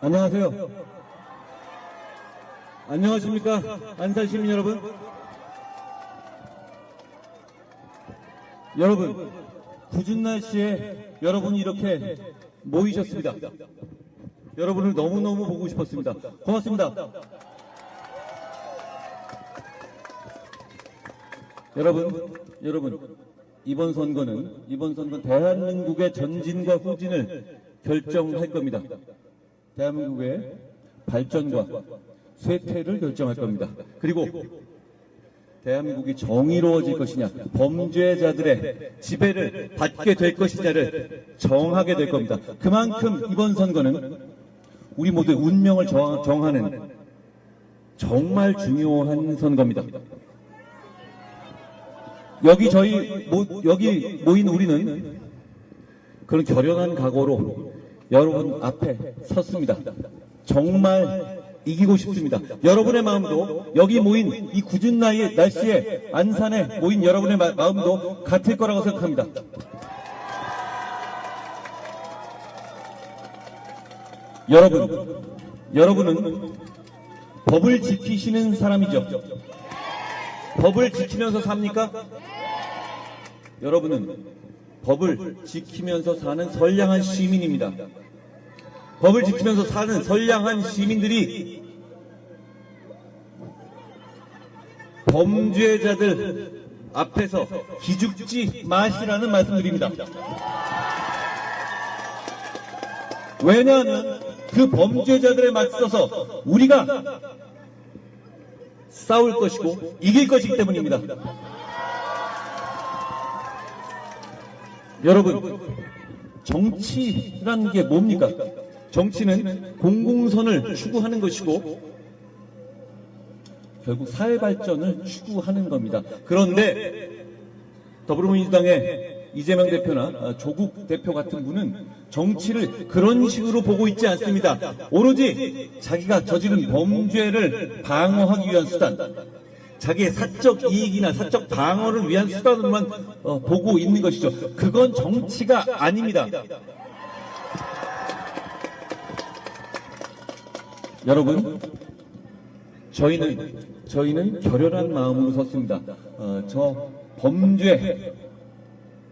안녕하세요. 안녕하십니까? 안산 시민 여러분. 여러분, 궂은 날씨에 여러분이 이렇게 모이셨습니다. 여러분을 너무너무 보고 싶었습니다. 고맙습니다. 여러분, 이번 선거는 대한민국의 전진과 후진을 결정할 겁니다. 대한민국의 발전과 쇠퇴를 결정할 겁니다. 그리고 대한민국이 정의로워질 것이냐, 범죄자들의 지배를 받게 될 것이냐를 정하게 될 겁니다. 그만큼 이번 선거는 우리 모두의 운명을 정하는 정말 중요한 선거입니다. 여기 모인 우리는 그런 결연한 각오로 여러분 앞에 섰습니다. 정말 이기고 싶습니다. 여러분의 마음도, 여기 모인 이 궂은 날씨에 안산에 모인 여러분의 마음도 같을 거라고 생각합니다. 여러분은 법을 지키시는 사람이죠. 법을 지키면서 삽니까? 여러분은 법을 지키면서 사는 선량한 시민입니다. 법을 지키면서 사는 선량한 시민들이 범죄자들 앞에서 기죽지 마시라는 말씀드립니다. 왜냐하면 그 범죄자들에 맞서서 우리가 싸울 것이고 이길 것이기 때문입니다. 여러분, 정치라는 게 뭡니까? 정치는 공공선을 추구하는 것이고 결국 사회 발전을 추구하는 겁니다. 그런데 더불어민주당의 이재명 대표나 조국 대표 같은 분은 정치를 그런 식으로 보고 있지 않습니다. 오로지 자기가 저지른 범죄를 방어하기 위한 수단, 자기의 사적 이익이나 사적 방어를 위한 수단으로만 보고 있는 것이죠. 그건 정치가 아닙니다. 여러분, 저희는 결연한 마음으로 섰습니다. 저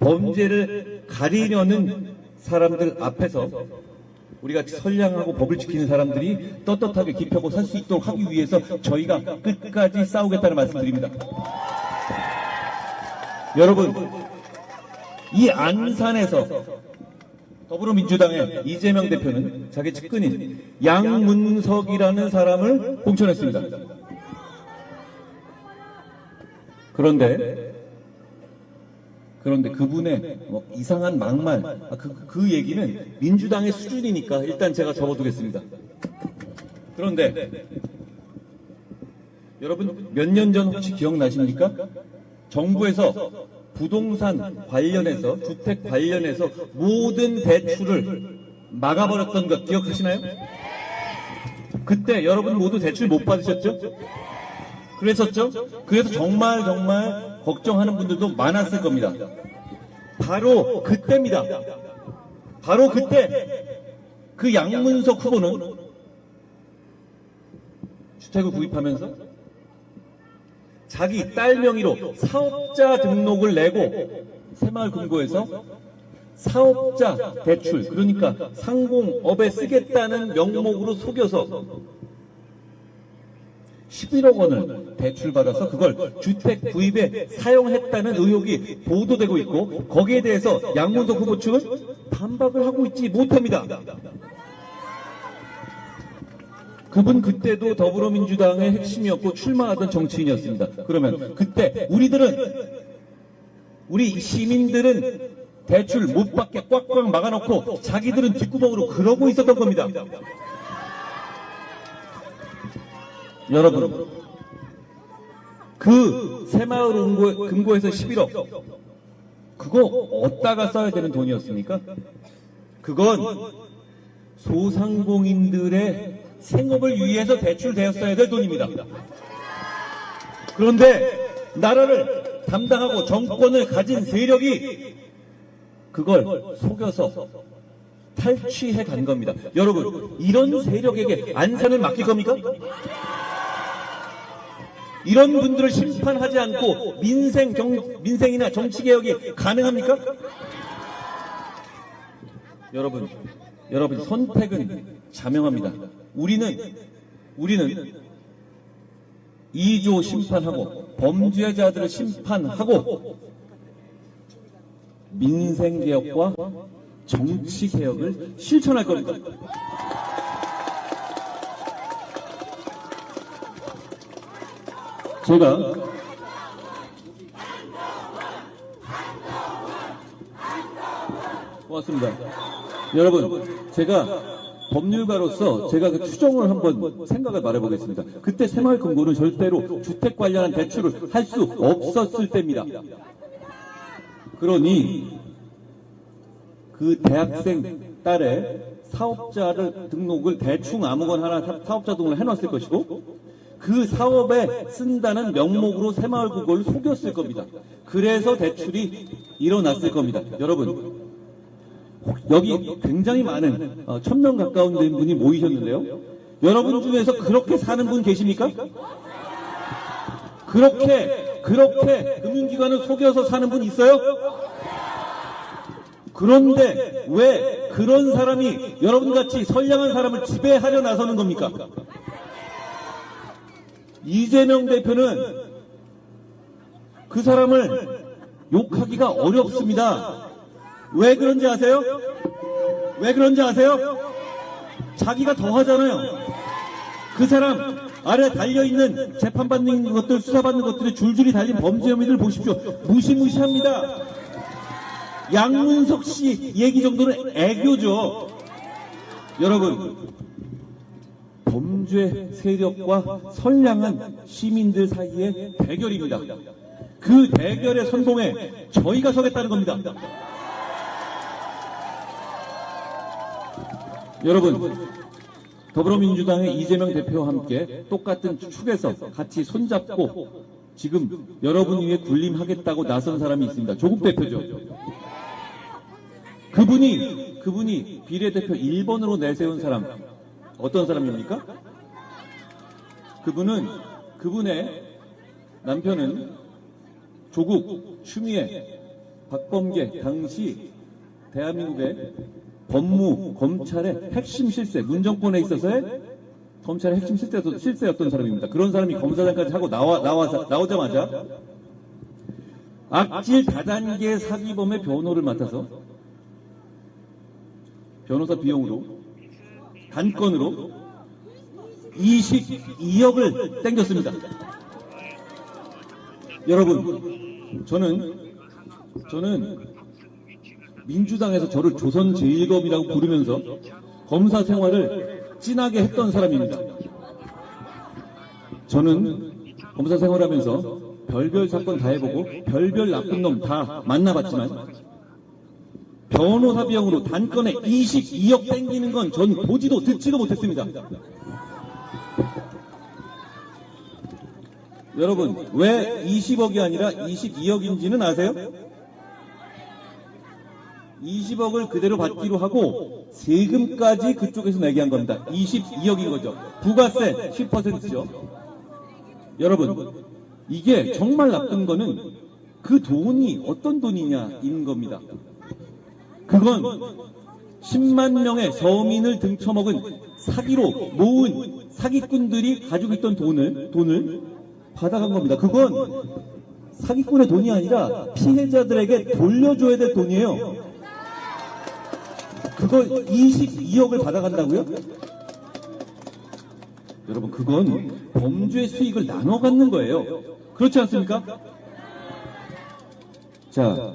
범죄를 가리려는 사람들 앞에서 우리가 선량하고 법을 지키는 사람들이 떳떳하게 기표고 살 수 있도록 하기 위해서 저희가 끝까지 싸우겠다는 말씀드립니다. 여러분, 이 안산에서 더불어민주당의 이재명 대표는 자기 측근인 양문석이라는 사람을 공천했습니다. 그런데 그분의 이상한 막말, 그 얘기는 민주당의 수준이니까 일단 제가 접어두겠습니다. 그런데 여러분, 몇 년 전 혹시 기억나십니까? 정부에서 부동산 관련해서, 주택 관련해서 모든 대출을 막아버렸던 것 기억하시나요? 그때 여러분 모두 대출 못 받으셨죠? 그랬었죠? 그래서 정말 걱정하는 분들도 많았을 겁니다. 바로 그때입니다. 바로 그때 그 양문석 후보는 주택을 구입하면서 자기 딸 명의로 사업자 등록을 내고 새마을금고에서 사업자 대출, 그러니까 상공업에 쓰겠다는 명목으로 속여서 11억 원을 대출받아서 그걸 주택 구입에 사용했다는 의혹이 보도되고 있고, 거기에 대해서 양문석 후보 측은 반박을 하고 있지 못합니다. 그분 그때도 더불어민주당의 핵심이었고 출마하던 정치인이었습니다. 그러면 그때 우리 시민들은 대출 못 받게 꽉꽉 막아놓고 자기들은 뒷구멍으로 그러고 있었던 겁니다. 여러분, 그 새마을금고에서 11억, 그거 어디다가 써야 되는 돈이었습니까? 그건 소상공인들의 생업을 위해서 대출되었어야 될 돈입니다. 그런데 나라를 담당하고 정권을 가진 세력이 그걸 속여서 탈취해 간 겁니다. 여러분, 이런 세력에게 안산을 맡길 겁니까? 이런 분들을 심판하지 않고 민생이나 정치개혁이 가능합니까? 여러분, 선택은 자명합니다. 우리는 2조 심판하고 범죄자들을 심판하고 민생개혁과 정치개혁을 실천할 겁니다. 제가 고맙습니다. 여러분, 제가 법률가로서 제가 그 추정을 한번 생각을 말해보겠습니다. 그때 새마을금고는 절대로 주택 관련한 대출을 할 수 없었을 때입니다. 그러니 그 대학생 딸의 사업자를 등록을 대충 아무거나 하나 사업자 등록을 해놨을 것이고 그 사업에 쓴다는 명목으로 새마을금고를 속였을 겁니다. 그래서 대출이 일어났을 겁니다. 여러분, 여기 굉장히 많은 1000명 가까운 분이 모이셨는데요. 여러분 중에서 그렇게 사는 분 계십니까? 그렇게 금융기관을 속여서 사는 분 있어요? 그런데 왜 그런 사람이 여러분같이 선량한 사람을 지배하려 나서는 겁니까? 이재명 대표는 그 사람을 욕하기가 어렵습니다. 왜 그런지 아세요? 자기가 더 하잖아요. 그 사람 아래 달려있는 재판받는 것들, 수사받는 것들에 줄줄이 달린 범죄 혐의들 보십시오. 무시무시합니다. 양문석 씨 얘기 정도는 애교죠. 여러분, 범죄 세력과 선량한 시민들 사이의 대결입니다. 그 대결의 선봉에 저희가 서겠다는 겁니다. 여러분, 더불어민주당의 이재명 대표와 함께 똑같은 축에서 같이 손잡고 지금 여러분 위에 군림하겠다고 나선 사람이 있습니다. 조국 대표죠. 그분이 비례대표 1번으로 내세운 사람, 어떤 사람입니까? 그분의 남편은 조국, 추미애, 박범계 당시 대한민국의 법무, 검찰의 핵심 실세, 문정권에 있어서의 검찰의 핵심 실세였던 사람입니다. 그런 사람이 검사장까지 하고 나오자마자 악질 다단계 사기범의 변호를 맡아서 변호사 비용으로 단건으로 22억을 땡겼습니다. 여러분, 저는 민주당에서 저를 조선제일검이라고 부르면서 검사 생활을 진하게 했던 사람입니다. 저는 검사 생활하면서 별별 사건 다 해보고 별별 나쁜 놈 다 만나봤지만 변호사 비용으로 단건에 22억 땡기는 건 전 보지도 듣지도 못했습니다. 여러분, 왜 20억이 아니라 22억인지는 아세요? 20억을 그대로 받기로 하고 세금까지 그쪽에서 내게 한 겁니다. 22억인 거죠. 부가세 10%죠. 여러분, 이게 정말 나쁜 거는 그 돈이 어떤 돈이냐인 겁니다. 그건 10만 명의 서민을 등쳐먹은 사기로 모은 사기꾼들이 가지고 있던 돈을 받아간 겁니다. 그건 사기꾼의 돈이 아니라 피해자들에게 돌려줘야 될 돈이에요. 그걸 22억을 받아간다고요? 여러분, 그건 범죄 수익을 나눠 갖는 거예요. 그렇지 않습니까? 자,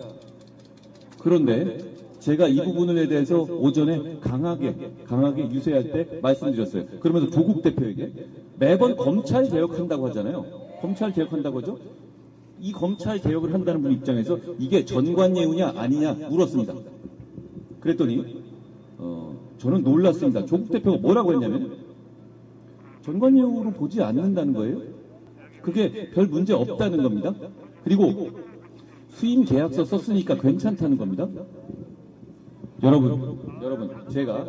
그런데 제가 이 부분에 대해서 오전에 강하게 유세할 때 말씀드렸어요. 그러면서 조국 대표에게 매번 검찰 개혁한다고 하잖아요. 검찰 개혁한다고 하죠? 이 검찰 개혁을 한다는 분 입장에서 이게 전관예우냐 아니냐 물었습니다. 그랬더니 저는 놀랐습니다. 조국 대표가 뭐라고 했냐면 전관예우로 보지 않는다는 거예요. 그게 별 문제 없다는 겁니다. 그리고 수임 계약서 썼으니까 괜찮다는 겁니다. 여러분, 제가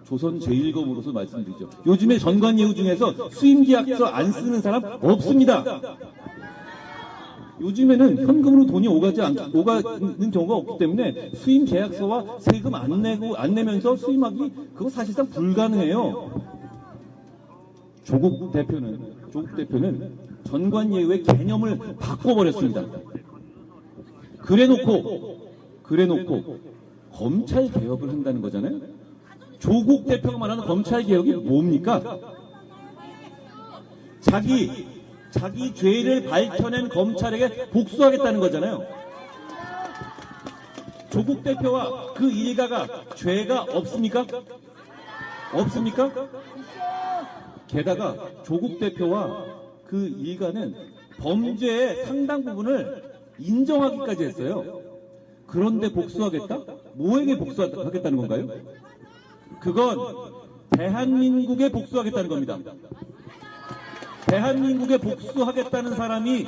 조선 제1검으로서 말씀드리죠. 요즘에 전관예우 중에서 수임계약서 안 쓰는 사람 없습니다. 요즘에는 현금으로 돈이 오가는 경우가 없기 때문에 수임계약서와 세금 안 내면서 수임하기 그거 사실상 불가능해요. 조국 대표는 전관예우의 개념을 바꿔버렸습니다. 그래놓고 검찰 개혁을 한다는 거잖아요. 조국 대표가 말하는 검찰 개혁이 뭡니까? 자기 죄를 밝혀낸 검찰에게 복수하겠다는 거잖아요. 조국 대표와 그 일가가 죄가 없습니까? 게다가 조국 대표와 그 일가는 범죄의 상당 부분을 인정하기까지 했어요. 그런데 복수하겠다? 뭐에게 복수하겠다는 건가요? 그건 대한민국에 복수하겠다는 겁니다. 대한민국에 복수하겠다는 사람이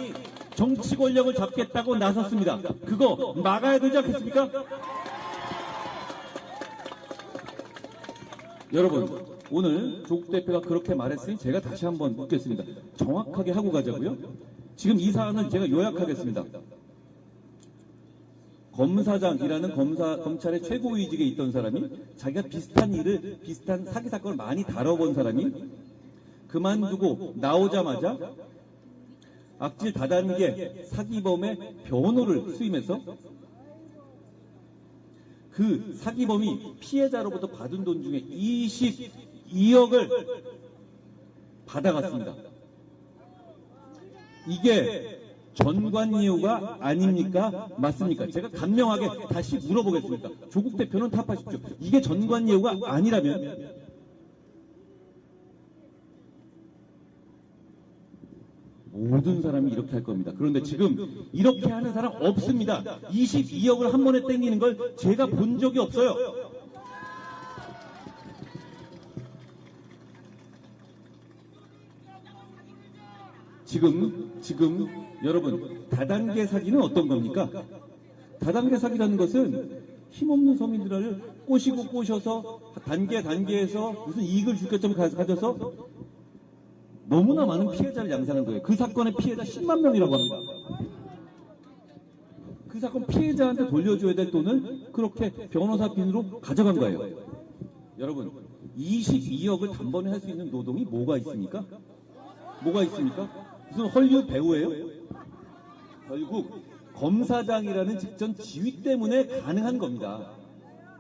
정치 권력을 잡겠다고 나섰습니다. 그거 막아야 되지 않겠습니까? 여러분, 오늘 조국 대표가 그렇게 말했으니 제가 다시 한번 묻겠습니다. 정확하게 하고 가자고요. 지금 이 사안을 제가 요약하겠습니다. 검사장이라는 검찰의 최고위직에 있던 사람이 자기가 비슷한 사기 사건을 많이 다뤄본 사람이 그만두고 나오자마자 악질 다단계 사기범의 변호를 수임해서 그 사기범이 피해자로부터 받은 돈 중에 22억을 받아갔습니다. 이게 전관예우가 아닙니까? 맞습니까? 제가 간명하게 다시 물어보겠습니다. 조국 대표는 답하십시오. 이게 전관예우가 아니라면 모든 사람이 이렇게 할 겁니다. 그런데 지금 이렇게 하는 사람 없습니다. 22억을 한 번에 땡기는 걸 제가 본 적이 없어요. 지금 여러분, 다단계 사기는 어떤 겁니까? 다단계 사기라는 것은 힘없는 서민들을 꼬셔서 단계에서 무슨 이익을 줄 것처럼 가져서 너무나 많은 피해자를 양산한 거예요. 그 사건의 피해자 10만 명이라고 합니다. 그 사건 피해자한테 돌려줘야 될 돈을 그렇게 변호사 빈으로 가져간 거예요. 여러분, 22억을 단번에 할 수 있는 노동이 뭐가 있습니까? 무슨 헐리우드 배우예요? 결국 검사장이라는 직전 지위 때문에 가능한 겁니다.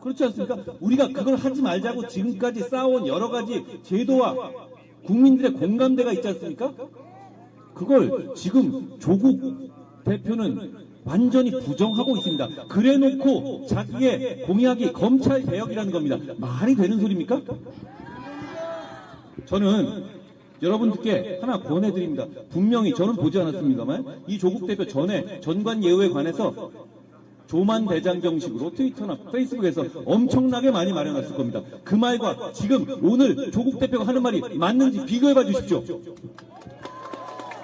그렇지 않습니까? 우리가 그걸 하지 말자고 지금까지 쌓아온 여러 가지 제도와 국민들의 공감대가 있지 않습니까? 그걸 지금 조국 대표는 완전히 부정하고 있습니다. 그래놓고 자기의 공약이 검찰 개혁이라는 겁니다. 말이 되는 소리입니까? 저는 여러분들께 하나 권해드립니다. 분명히 저는 보지 않았습니다만 이 조국 대표 전에 전관예우에 관해서 조만 대장경식으로 트위터나 페이스북에서 엄청나게 많이 마련했을 겁니다. 그 말과 지금 오늘 조국 대표가 하는 말이 맞는지 비교해봐 주십시오.